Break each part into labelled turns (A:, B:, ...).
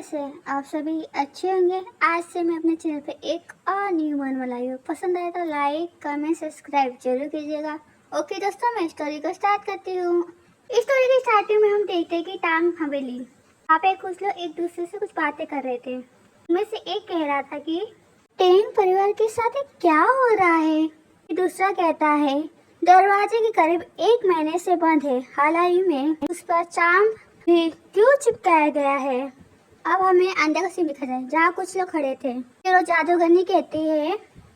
A: कैसे हैं आप सभी अच्छे होंगे। आज से मैं अपने चैनल पे एक और न्यू वन लाई हूँ। पसंद आए तो लाइक कमेंट सब्सक्राइब जरूर कीजिएगा। ओके दोस्तों, मैं स्टोरी को स्टार्ट करती हूँ। इस स्टोरी की स्टार्टिंग में हम देखते हैं कि टांग हवेली यहाँ पे कुछ लोग एक दूसरे से कुछ बातें कर रहे थे। उनमें से एक कह रहा था कि टेंग परिवार के साथ ये क्या हो रहा है। दूसरा कहता है दरवाजे के करीब 1 महीने से बंद है, हाल ही में उस पर चार्म भी क्यों चिपकाया गया है। अब हमें अंदर का सीन दिखा जाए जहाँ कुछ लोग खड़े थे। फिर वो जादूगरनी कहती है,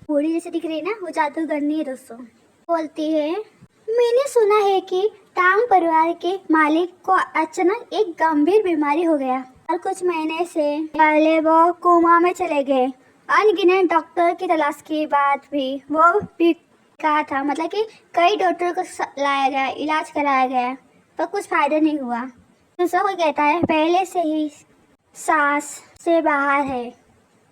A: बूढ़ी जैसे दिख रही है ना, वो जादूगरनी है दोस्तों। बोलती है मैंने सुना है कि टांग परिवार के मालिक को अचानक एक गंभीर बीमारी हो गया और कुछ महीने से पहले वो कोमा में चले गए। अनगिनत डॉक्टर की तलाश के बाद भी वो भी कहा था, मतलब कि कई डॉक्टर को लाया गया, इलाज कराया गया, पर कुछ फायदा नहीं हुआ। दूसरा कोई कहता है पहले से ही सांस से बाहर है।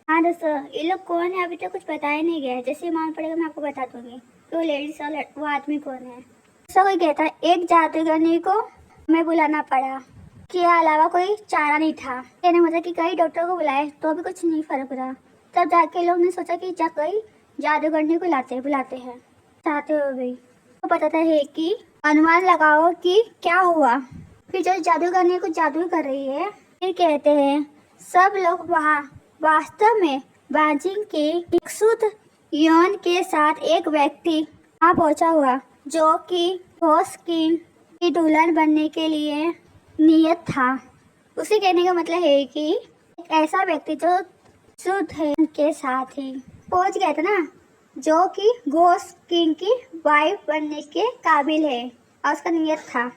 A: हाँ दोस्तों, ये लोग कौन है अभी तक कुछ बताया नहीं गया। जैसे मालूम पड़ेगा मैं आपको बता दूंगी तो लेडीज और वो आदमी कौन है। दूसरा कोई कहता है एक जादूगरनी को हमें बुलाना पड़ा, के अलावा कोई चारा नहीं था। कहने मतलब कि कई डॉक्टर को बुलाए तो भी कुछ नहीं फर्क पड़ा। तब जाके लोग ने सोचा कि कई जादूगरनी को बुलाते हैं चाहते हो भी तो बताता है कि अनुमान लगाओ कि क्या हुआ। फिर जो जादूगरनी को जादू कर रही है, फिर कहते हैं सब लोग वहाँ वास्तव में बाजिंग के एक शुद्ध यौन के साथ एक व्यक्ति वहाँ पहुँचा हुआ जो कि घोष किंग की दुल्हन बनने के लिए नियत था। उसे कहने का मतलब है कि एक ऐसा व्यक्ति जो शुद्ध है के साथ ही पहुँच गया था ना, जो कि घोष किंग की वाइफ बनने के काबिल है और उसका नियत था।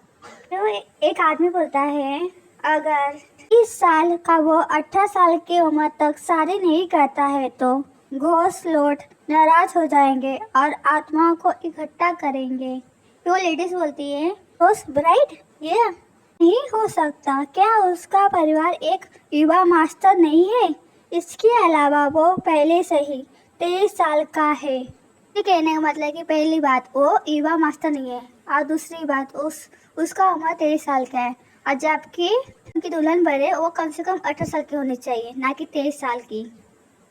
A: तो एक आदमी बोलता है अगर 30 साल का वो 18 साल की उम्र तक शादी नहीं करता है तो घोष लौट नाराज हो जाएंगे और आत्माओं को इकट्ठा करेंगे। तो लेडीज बोलती है घोष ब्राइड ये नहीं हो सकता, क्या उसका परिवार एक युवा मास्टर नहीं है। इसके अलावा वो पहले से ही 23 साल का है। ये कहने का मतलब कि पहली बात वो युवा मास्टर नहीं है और दूसरी बात उसका उम्र 23 साल का है और जबकि उनकी दुल्हन बड़े वो कम से कम 18 साल की होनी चाहिए, ना कि 23 साल की।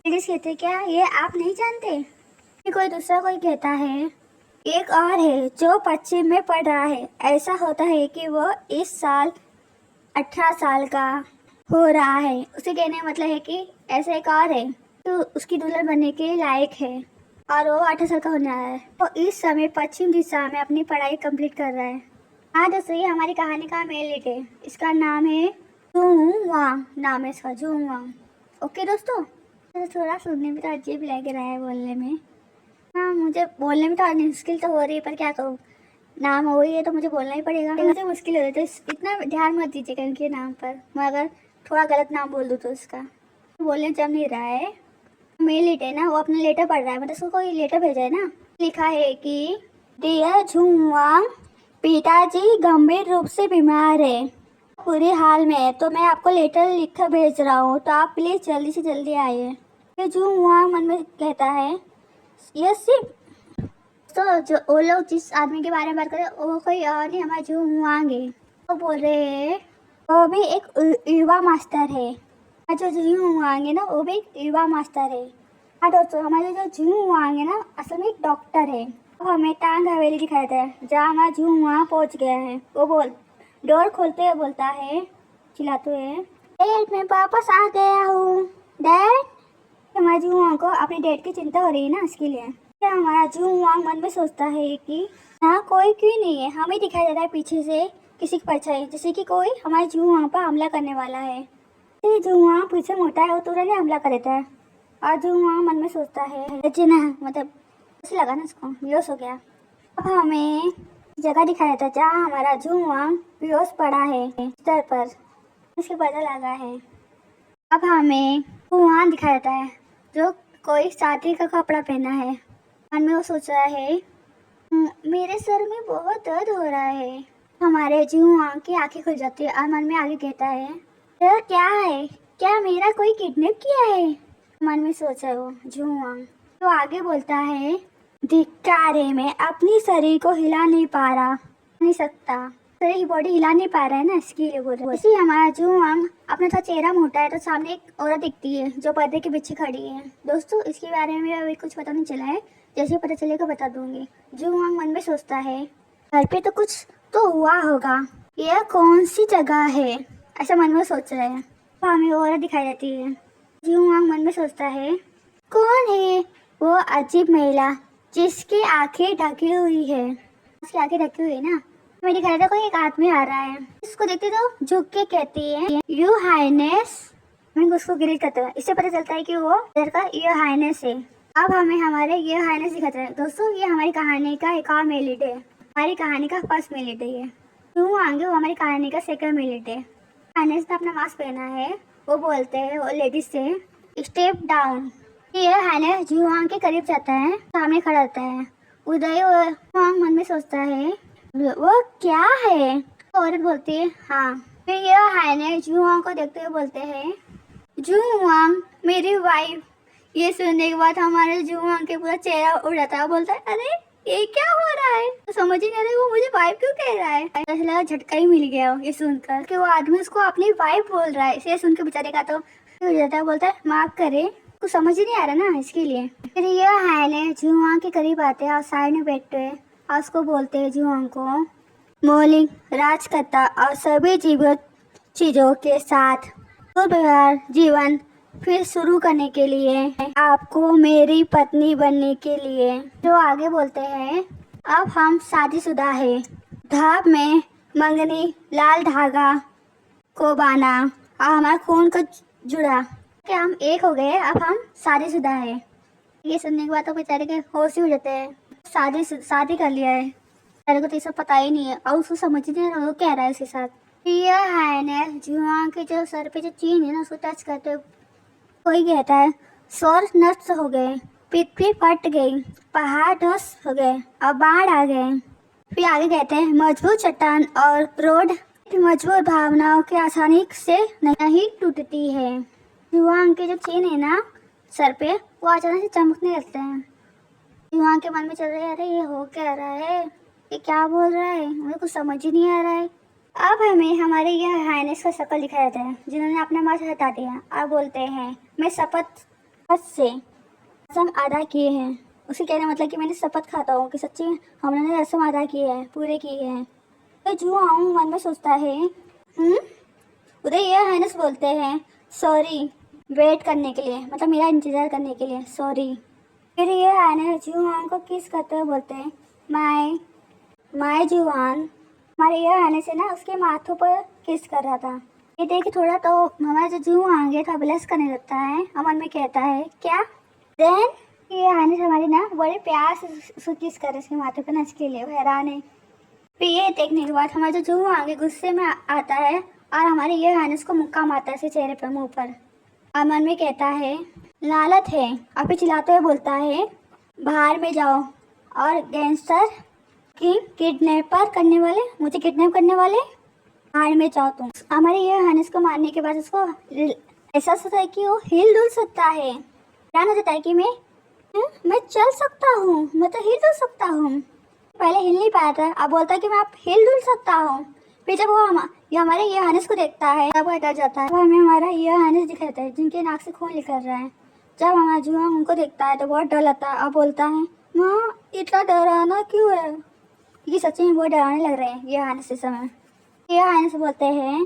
A: लेडीज कहते क्या ये आप नहीं जानते। कोई दूसरा कोई कहता है एक और है जो पश्चिम में पढ़ रहा है। ऐसा होता है कि वो इस साल 18 साल का हो रहा है। उसे कहने का मतलब है कि ऐसा एक और है तो उसकी दुल्हन बनने के लायक है और वो 18 साल का होने आया है। वो इस समय पश्चिम दिशा में अपनी पढ़ाई कंप्लीट कर रहा है। हाँ दोस्तों, ये हमारी कहानी का मेन लीड है। इसका नाम है जूंग वांग, नाम है इसका जूंग वांग। ओके दोस्तों, तो थोड़ा सुनने में तो अजीब लग रहा है बोलने में। हाँ, मुझे बोलने में तो मुश्किल तो हो रही है, पर क्या करूँ, नाम हो ही है तो मुझे बोलना ही पड़ेगा। मुझे मुश्किल हो रही है तो इतना ध्यान मत दीजिएगा इनके नाम पर। मैं अगर थोड़ा गलत नाम बोल दूँ तो इसका बोलने जम नहीं रहा है। मेल लीड है ना, वो अपना लेटर पढ़ रहा है, मतलब उसको कोई लेटर भेजा है ना। लिखा है कि डियर जूंग वांग, पिताजी गंभीर रूप से बीमार है, बुरे हाल में है, तो मैं आपको लेटर लिख कर भेज रहा हूँ, तो आप प्लीज़ जल्दी से जल्दी आइए। फिर जूंग वांग मन में कहता है ये सिर्फ तो जो वो लोग जिस आदमी के बारे में बात करें वो कोई और नहीं, हमारा जूंग वांग है। वो बोल रहे हैं वो भी एक युवा मास्टर है। जो जूंग वांग है ना वो भी एक युवा मास्टर है। हाँ दोस्तों, हमारे जो जूंग वांग है ना असल में एक डॉक्टर है। अब हमें टांग हवेली दिखाया था जहाँ हमारा जूंग वांग पहुँच गया है। वो डोर खोलते हुए बोलता है, चिल्लाते हुए डैड मैं वापस आ गया हूँ। डैड, हमारे जूंग वांग को अपने डैड की चिंता हो रही है ना, इसके लिए क्या हमारा जूंग वांग मन में सोचता है कि यहाँ कोई क्यों नहीं है। हमें दिखाई दे रहा है पीछे से किसी की परछाई, जैसे कि कोई हमारे जूंग वांग पर हमला करने वाला है। जूंग वांग पीछे मोटा है, वो तुरंत ही हमला कर देता है और जूंग वांग मन में सोचता है जिना, मतलब उसे लगा ना इसको बेहोश हो गया। अब हमें जगह दिखाया जाता है जहाँ हमारा जूंग वांग बेहोश पड़ा है बिस्तर पर, उसके पता लगा है। अब हमें वहाँ दिखाया जाता है जो कोई शादी का कपड़ा पहना है। मन में वो सोच रहा है मेरे सर में बहुत दर्द हो रहा है। हमारे जूंग वांग की आंखें खुल जाती है और मन में आगे कहता है यह क्या है, क्या मेरा कोई किडनैप किया है। मन में सोचा वो जूंग वांग। तो आगे बोलता है धिक्कार है, मैं अपनी शरीर को हिला नहीं पा रहा, नहीं सकता, पूरी बॉडी हिला नहीं पा रहा है ना, इसके लिए बोल रहे हैं। इसी हमारा जुआंग अपना थोड़ा चेहरा मोटा है तो सामने एक औरत दिखती है जो पर्दे के पीछे खड़ी है। दोस्तों इसके बारे में अभी कुछ पता नहीं चला है, जैसे पता चलेगा बता दूंगी। जुआंग मन में सोचता है घर पे तो कुछ तो हुआ होगा, यह कौन सी जगह है, ऐसा मन में सोच रहे हैं। तो हमें औरत दिखाई देती है। जुआंग मन में सोचता है कौन है वो अजीब महिला जिसकी आंखें ढकी हुई है। उसकी आंखें ढकी हुई है ना। मेरे घर में कोई एक आदमी आ रहा है, इसको देखते तो झुक के कहती है यू हाइनेस। मैं उसको ग्रीट करते हैं, इससे पता चलता है कि वो इधर का यू हाइनेस है। अब हमें हमारे ये हाइनेस दिखाते हैं। दोस्तों ये हमारी कहानी का एक और मिनट है, हमारी कहानी का फर्स्ट मिनट है। ये क्यों आगे वो हमारी कहानी का सेकंड मिनट है। हाइनेस ने अपना मास्क पहना है, वो बोलते हैं वो लेडीज से स्टेप डाउन। ये हाइनेस जुआंग के करीब जाता है, सामने खड़ा होता है। उदय जुआंग मन में सोचता है वो क्या है। औरत बोलती है हाँ। फिर ये हाइनेस जुआंग को देखते हुए बोलते हैं जुआंग मेरी वाइफ। ये सुनने के बाद हमारे जुआंग के पूरा चेहरा उड़ जाता है। बोलता है अरे ये क्या हो रहा है, तो समझ ही नहीं आ रहा है वो मुझे वाइफ क्यों कह रहा है। ऐसा लगा झटका ही मिल गया ये सुनकर कि वो आदमी उसको अपनी वाइफ बोल रहा है। इसे सुन के बेचारे का तो उड़ जाता है। बोलता है माफ करे, कुछ समझ ही नहीं आ रहा ना इसके लिए। फिर ये हाइने जुआंग के करीब आते हैं और साइड में बैठते हैं और उसको बोलते हैं जुआंग को मौलिक राज करता और सभी जीवित चीजों के साथ दुर्व्यवहार जीवन फिर शुरू करने के लिए आपको मेरी पत्नी बनने के लिए। जो आगे बोलते हैं अब हम शादीशुदा है, धाप में मंगनी लाल धागा को बांधा और हमारा खून को जुड़ा कि हम एक हो गए, अब हम शादीशुदा है। ये सुनने के बाद तो बेचारे के होश ही हो जाते हैं। शादी कर लिया है, बेचारे को तो ये सब पता ही नहीं है और उसको समझ ही नहीं रहा वो कह रहा है उसके साथ। ये हाइनेस जुआंग के जो सर पे जो चीन है ना उसको टच करते कोई कहता है स्वर नष्ट हो गए, पृथ्वी फट गई, पहाड़ ध्वस्त हो गए और बाढ़ आ गए। फिर आगे कहते हैं मजबूत चट्टान और रोड मजबूत भावनाओं के आसानी से नहीं टूटती है। जुआंग के जो चेन है ना सर पे वो अचानक से चमकने लगते हैं। जुआंग के मन में चल रहा है अरे ये हो क्या रहा है, ये क्या बोल रहा है, मुझे कुछ समझ ही नहीं आ रहा है। अब हमें हमारे यह हाइनेस का शक्ल दिखाया जाता है जिन्होंने अपना मास्क हटा दिया और बोलते हैं मैं शपथ से रस्म अदा किए हैं। उसके कहने मतलब कि मैंने शपथ खाता हूँ कि सच्ची हमने रस्म अदा की है, पूरे की है। तो जुआंग मन में सोचता है उधर यह हाइनेस बोलते हैं सॉरी वेट करने के लिए, मतलब मेरा इंतजार करने के लिए सॉरी। फिर ये हाइनेस जुआंग को किस करते हुए बोलते हैं माय जुआन। हमारे यह आने से ना उसके माथों पर किस कर रहा था। ये देख थोड़ा तो हमारा जो जुआंग है था ब्लश करने लगता है और मन में कहता है क्या। देन ये आने से हमारी ना बड़े प्यार से उसको किस कर रहे उसके माथे पर नच के लिए, वो हैरान है। फिर ये देखने के बाद हमारा जो जुआंग गुस्से में आता है और हमारे ये आने उसको मुक्का मारता है उसके चेहरे पर मुँह पर और मन में कहता है लालत है। और फिर चिल्लाते हुए बोलता है बाहर में जाओ और गैंगस्टर कि किडनैपर करने वाले, मुझे किडनैप करने वाले बाहर में जाओ तुम। हमारे ये हानिस को मारने के बाद उसको ऐसा सोचा है कि वो हिल डुल सकता है। ध्यान हो जाता है कि मैं चल सकता हूँ, मैं तो हिल डुल सकता हूँ। पहले हिल नहीं पाया था, अब बोलता है कि मैं आप हिल डुल सकता हूँ। फिर जब वो हमारे ये हानिस को देखता है तब वो डर जाता है। तो हमें हमारा ये हानिस दिखाता है जिनके नाक से खून निकल रहा है। जब हमारा जुआंग उनको देखता है तो बहुत डर लगता है और बोलता है माँ इतना डराना क्यों है। ये सच्ची में बहुत डराने लग रहे हैं ये आने से समय। ये आने से बोलते हैं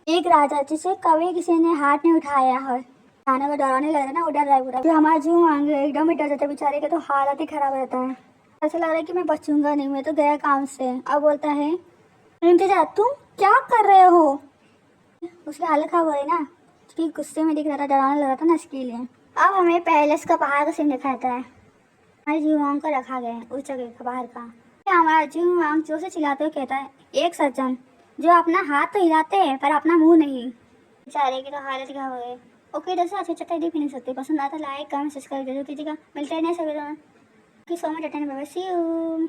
A: एक राजा जिसे कभी किसी ने हाथ नहीं उठाया है, खाने को डराने लग रहा है ना, वो डर रहा है पूरा। फिर हमारा जुआंग एकदम ही डर जाता है बेचारे का, तो हालत ही खराब रहता है। ऐसा लग रहा है कि मैं बचूंगा नहीं, मैं तो गया काम से। अब बोलता है इंतजार तुम क्या कर रहे हो। उसकी हालत खराब हो रही ना, उसकी गुस्से में दिख रहा था, डराने लग रहा था ना, इसके लिए। अब हमें पहले इसका बाहर का सीन दिखाता है। हमारे जुआंग को रखा गया है उस जगह का बाहर का। हमारा जुआंग जोर से चिल्लाते हुए कहता है एक सज्जन जो अपना हाथ तो हिलाते हैं पर अपना मुंह नहीं। बेचारे की तो हालत खराब हो गई। ओके दोस्तों अच्छे अच्छे देख नहीं सकते, पसंद आता लाइक कमेंट सब्सक्राइब जरूर कीजिएगा। मिलते हैं नेक्स्ट वीडियो में। So much attend, bye bye, see you.